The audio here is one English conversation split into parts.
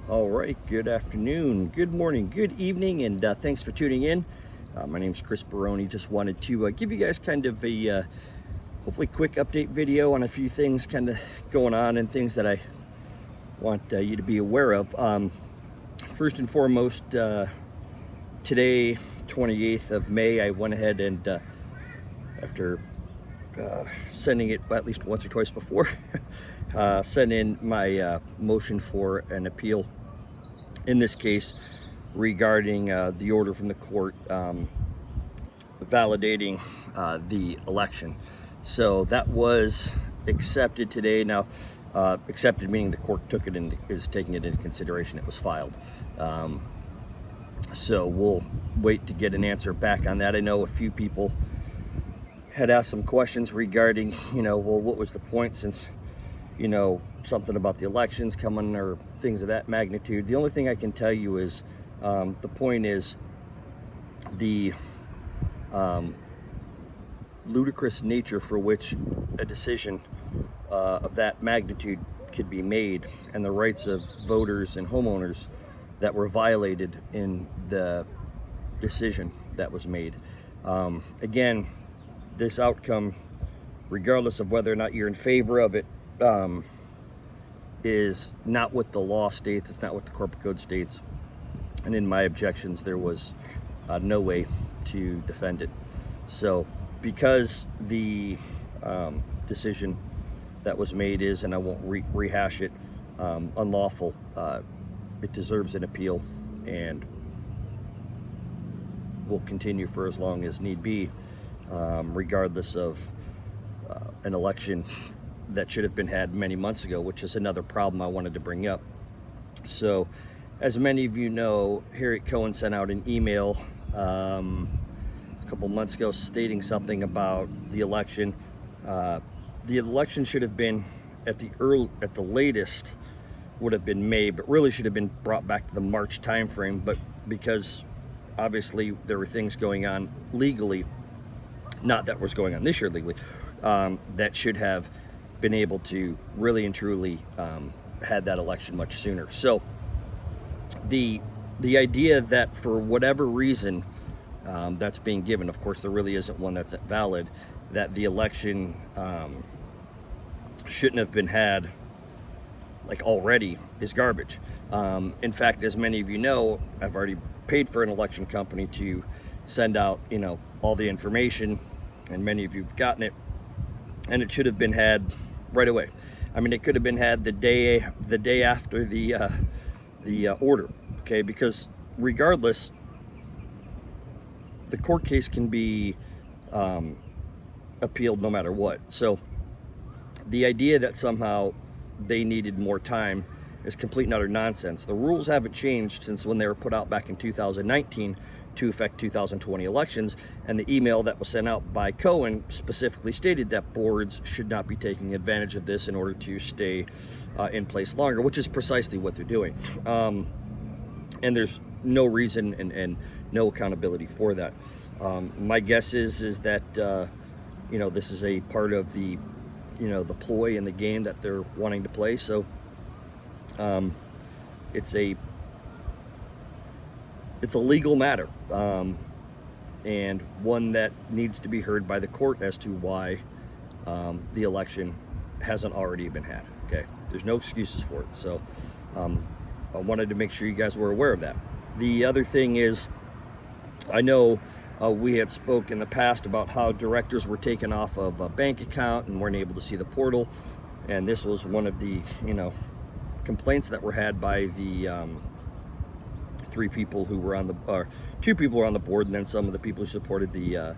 All right, good afternoon, good morning, good evening, and thanks for tuning in. My name's Chris Baroni. Just wanted to give you guys kind of a hopefully quick update video on a few things kind of going on and things that I want you to be aware of. First and foremost, today, 28th of May, I went ahead and after sending it at least once or twice before, sent in my motion for an appeal, in this case regarding the order from the court validating the election. So that was accepted today. Now, accepted meaning the court is taking it into consideration. It was filed. So we'll wait to get an answer back on that. I know a few people had asked some questions regarding, well, what was the point, since, something about the elections coming or things of that magnitude. The only thing I can tell you is the point is the ludicrous nature for which a decision of that magnitude could be made, and the rights of voters and homeowners that were violated in the decision that was made. Again, this outcome, regardless of whether or not you're in favor of it, is not what the law states. It's not what the corporate code states. And in my objections, there was no way to defend it. So because the decision that was made is, and I won't rehash it, unlawful, it deserves an appeal and will continue for as long as need be, regardless of an election that should have been had many months ago, which is another problem I wanted to bring up. So, as many of you know, Harriet Cohen sent out an email a couple months ago stating something about the election. The election should have been at the latest would have been May, but really should have been brought back to the March timeframe. But because obviously there were things going on legally, not that was going on this year legally, that should have been able to really and truly had that election much sooner. So the idea that for whatever reason that's being given, of course there really isn't one that's valid, that the election shouldn't have been had like already, is garbage. In fact, as many of you know, I've already paid for an election company to send out all the information, and many of you have gotten it, and it should have been had right away. I mean, it could have been had the day after the order, okay? Because regardless, the court case can be appealed no matter what. So the idea that somehow they needed more time is complete and utter nonsense. The rules haven't changed since when they were put out back in 2019 to affect 2020 elections, and the email that was sent out by Cohen specifically stated that boards should not be taking advantage of this in order to stay in place longer, which is precisely what they're doing. And there's no reason and no accountability for that. My guess is that this is a part of the the ploy in the game that they're wanting to play. So it's a legal matter, and one that needs to be heard by the court as to why the election hasn't already been had. Okay, there's no excuses for it. So I wanted to make sure you guys were aware of that. The other thing is, I know we had spoke in the past about how directors were taken off of a bank account and weren't able to see the portal, and this was one of the complaints that were had by the two people who were on the board, and then some of the people who supported the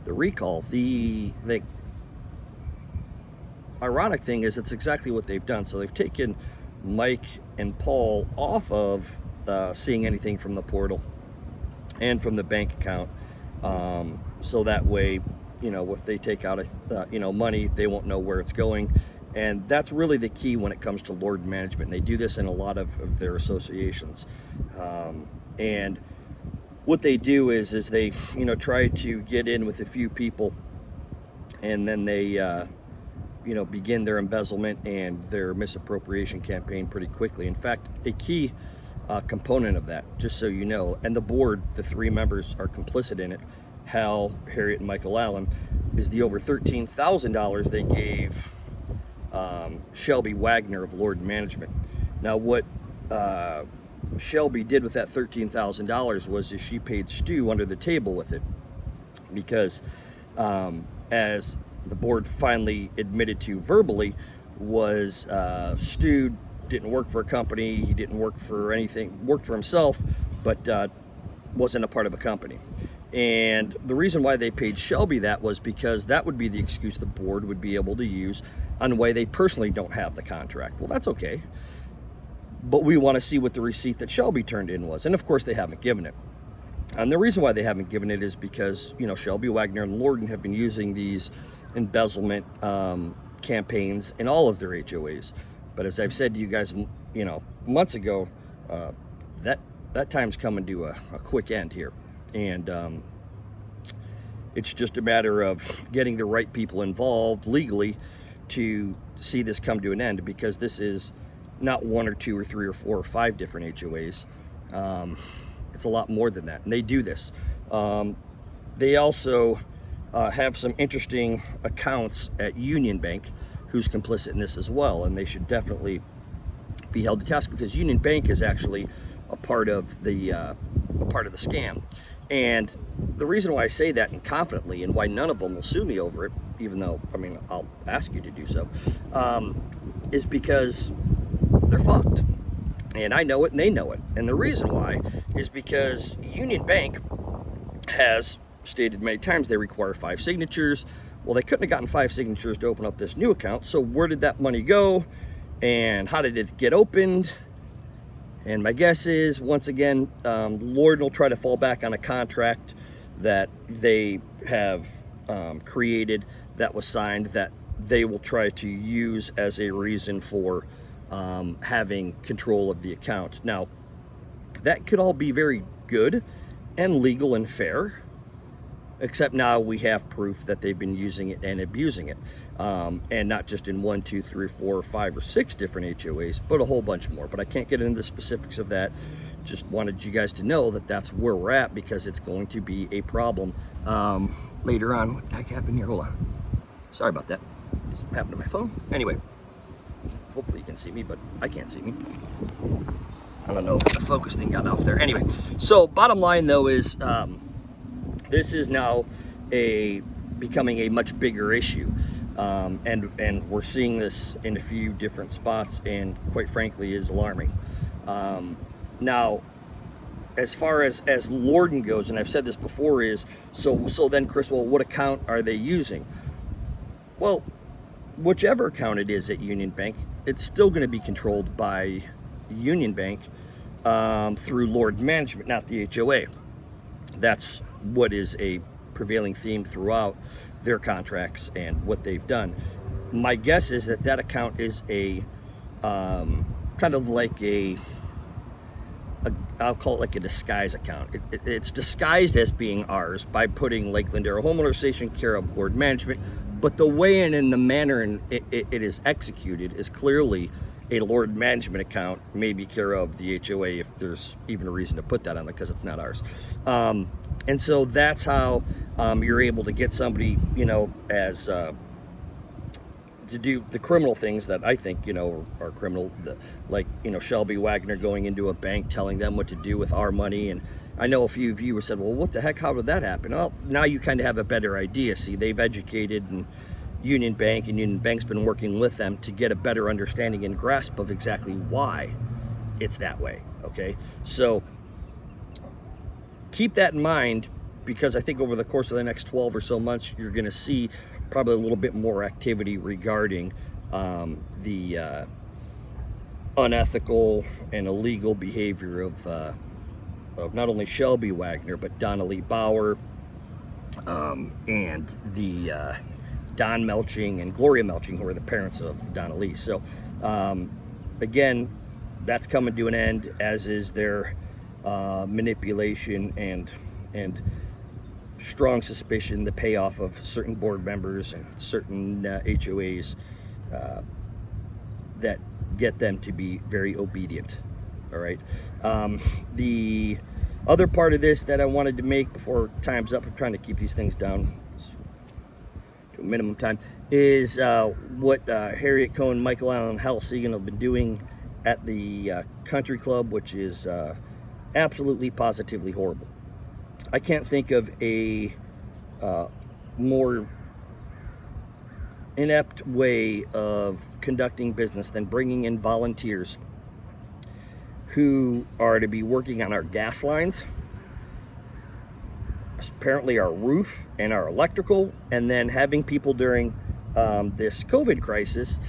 recall. The ironic thing is it's exactly what they've done. So they've taken Mike and Paul off of seeing anything from the portal and from the bank account, so that way if they take out money, they won't know where it's going. And that's really the key when it comes to Lordon Management. And they do this in a lot of their associations. And what they do is they, try to get in with a few people, and then they begin their embezzlement and their misappropriation campaign pretty quickly. In fact, a key component of that, just so you know, and the board, the 3 members are complicit in it, Hal, Harriet, and Michael Allan, is the over $13,000 they gave Shelby Wagner of Lordon Management. Now, what Shelby did with that $13,000 was she paid Stu under the table with it, because as the board finally admitted to verbally, was Stu didn't work for a company, he didn't work for anything, worked for himself, but wasn't a part of a company. And the reason why they paid Shelby that was because that would be the excuse the board would be able to use on why they personally don't have the contract. Well, that's okay, but we want to see what the receipt that Shelby turned in was, and of course they haven't given it. And the reason why they haven't given it is because, Shelby, Wagner, and Lordon have been using these embezzlement campaigns in all of their HOAs. But as I've said to you guys, months ago, that time's coming to a quick end here. And it's just a matter of getting the right people involved legally to see this come to an end, because this is not 1 or 2 or 3 or 4 or 5 different HOAs. It's a lot more than that, and they do this. They also have some interesting accounts at Union Bank, who's complicit in this as well, and they should definitely be held to task, because Union Bank is actually a part of the scam. And the reason why I say that, and confidently, and why none of them will sue me over it, even though I'll ask you to do so, is because they're fucked. And I know it, and they know it. And the reason why is because Union Bank has stated many times they require 5 signatures. Well, they couldn't have gotten 5 signatures to open up this new account. So where did that money go? And how did it get opened? And my guess is, once again, Lordon will try to fall back on a contract that they have created, that was signed, that they will try to use as a reason for having control of the account. Now, that could all be very good and legal and fair, except now we have proof that they've been using it and abusing it, and not just in 1, 2, 3, 4, 5, or 6 different HOAs, but a whole bunch more. But I can't get into the specifics of that. Just wanted you guys to know that that's where we're at, because it's going to be a problem later on. What the heck happened here? Hold on. Sorry about that. Something happened to my phone. Anyway, hopefully you can see me, but I can't see me. I don't know if the focus thing got off there. Anyway, so bottom line though is, this is now becoming a much bigger issue, and we're seeing this in a few different spots, and quite frankly is alarming. Now, as far as Lordon goes, and I've said this before, is so then, Chris, well, what account are they using? Well, whichever account it is at Union Bank, it's still going to be controlled by Union Bank through Lordon Management, not the HOA. That's what is a prevailing theme throughout their contracts and what they've done. My guess is that account is a kind of like I'll call it like a disguise account. It's disguised as being ours by putting LakeLinderoHOA Homeowners Station care of Lordon Management, but the way and in the manner it is executed is clearly a Lordon Management account, maybe care of the HOA, if there's even a reason to put that on it, because it's not ours. And so that's how you're able to get somebody, as to do the criminal things that I think, are criminal, like, Shelby Wagner going into a bank, telling them what to do with our money. And I know a few of you said, well, what the heck, how did that happen? Well, now you kind of have a better idea. See, they've educated and Union Bank, and Union Bank's been working with them to get a better understanding and grasp of exactly why it's that way, okay? So keep that in mind, because I think over the course of the next 12 or so months, you're going to see probably a little bit more activity regarding the unethical and illegal behavior of not only Shelby Wagner, but Donna Lee Bauer, and the Don Melching and Gloria Melching, who are the parents of Donna Lee. So again, that's coming to an end, as is their manipulation and strong suspicion, the payoff of certain board members and certain HOAs that get them to be very obedient. All right. The other part of this that I wanted to make before time's up, I'm trying to keep these things down to a minimum time, is what Harriet, Cohen, Michael, Allan, and Siegel have been doing at the country club, which is absolutely positively horrible. I can't think of a more inept way of conducting business than bringing in volunteers who are to be working on our gas lines, apparently our roof and our electrical, and then having people during this COVID crisis,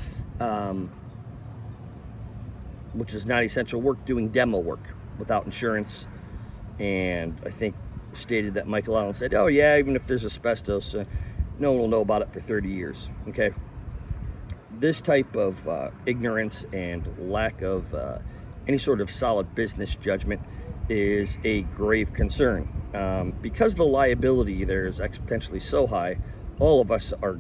which is not essential work, doing demo work without insurance. And I think stated that Michael Allan said, oh yeah, even if there's asbestos, no one will know about it for 30 years. Okay. This type of ignorance and lack of any sort of solid business judgment is a grave concern. Because the liability there is exponentially so high, all of us are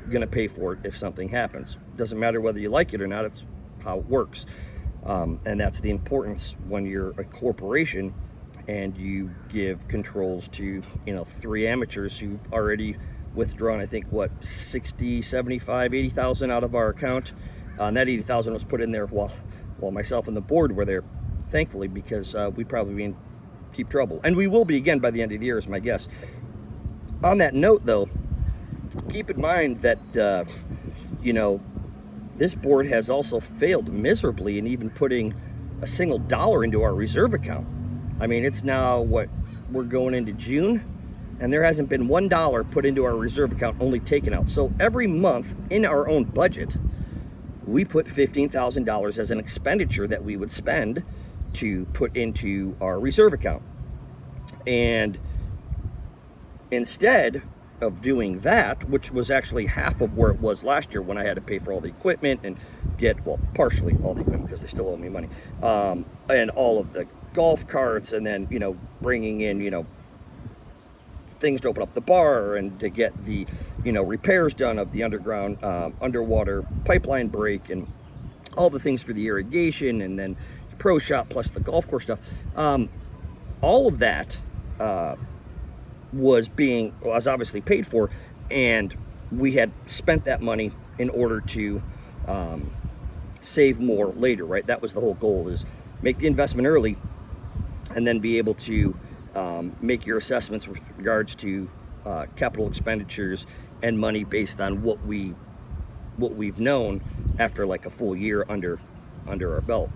going to pay for it if something happens. Doesn't matter whether you like it or not, it's how it works. And that's the importance when you're a corporation and you give controls to, 3 amateurs who've already withdrawn, I think, 60, 75, 80,000 out of our account. And that 80,000 was put in there while myself and the board were there, thankfully, because we'd probably be in deep trouble. And we will be again by the end of the year, is my guess. On that note, though, keep in mind that, this board has also failed miserably in even putting a single dollar into our reserve account. I mean, it's now, we're going into June, and there hasn't been $1 put into our reserve account, only taken out. So every month in our own budget, we put $15,000 as an expenditure that we would spend to put into our reserve account. And instead of doing that, which was actually half of where it was last year when I had to pay for all the equipment and partially all the equipment because they still owe me money, and all of the golf carts, and then, bringing in, things to open up the bar and to get the, repairs done of the underground, underwater pipeline break and all the things for the irrigation, and then the pro shop plus the golf course stuff. All of that was obviously paid for, and we had spent that money in order to save more later, right? That was the whole goal, is make the investment early and then be able to make your assessments with regards to capital expenditures and money based on what we've known after like a full year under our belt.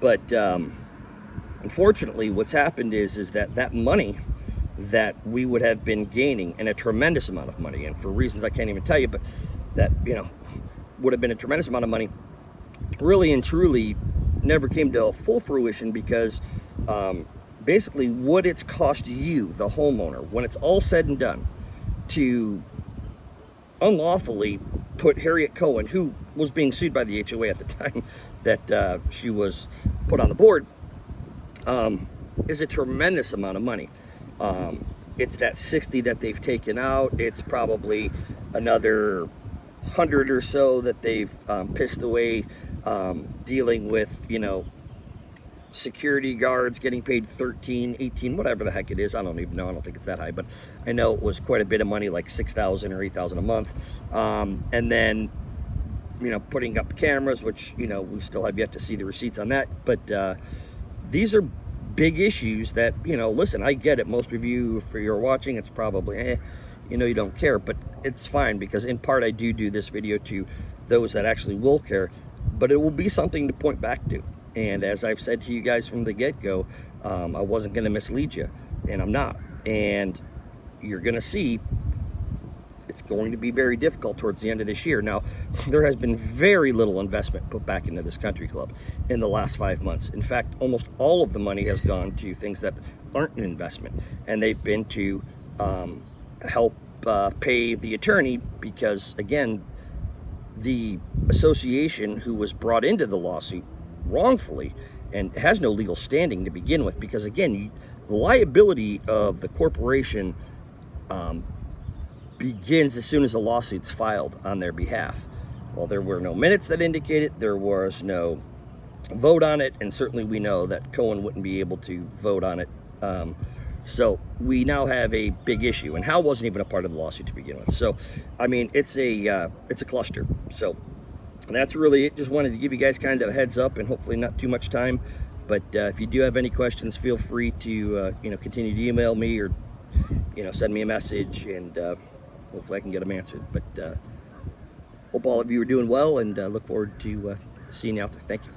But unfortunately, what's happened is that money that we would have been gaining, and a tremendous amount of money, and for reasons I can't even tell you, but that would have been a tremendous amount of money, really and truly never came to a full fruition, because basically what it's cost you, the homeowner, when it's all said and done, to unlawfully put Harriet Cohen, who was being sued by the HOA at the time that she was put on the board, is a tremendous amount of money. It's that 60 that they've taken out. It's probably another 100 or so that they've pissed away, dealing with, security guards getting paid 13, 18, whatever the heck it is. I don't even know. I don't think it's that high, but I know it was quite a bit of money, like 6,000 or 8,000 a month. And then, putting up cameras, which, we still have yet to see the receipts on that. But these are big issues that, listen, I get it. Most of you, if you're watching, it's probably, you don't care, but it's fine, because in part I do this video to those that actually will care, but it will be something to point back to. And as I've said to you guys from the get-go, I wasn't going to mislead you, and I'm not. And you're going to see it's going to be very difficult towards the end of this year. Now, there has been very little investment put back into this country club in the last 5 months. In fact, almost all of the money has gone to things that aren't an investment, and they've been to help pay the attorney, because, again, the association who was brought into the lawsuit wrongfully and has no legal standing to begin with, because, again, the liability of the corporation begins as soon as a lawsuit's filed on their behalf. Well, there were no minutes that indicated, there was no vote on it, and certainly we know that Cohen wouldn't be able to vote on it. So we now have a big issue, and Hal wasn't even a part of the lawsuit to begin with. So, I mean, it's a cluster. So that's really it. Just wanted to give you guys kind of a heads up, and hopefully not too much time. But if you do have any questions, feel free to continue to email me or send me a message, and hopefully I can get them answered. But hope all of you are doing well, and look forward to seeing you out there. Thank you.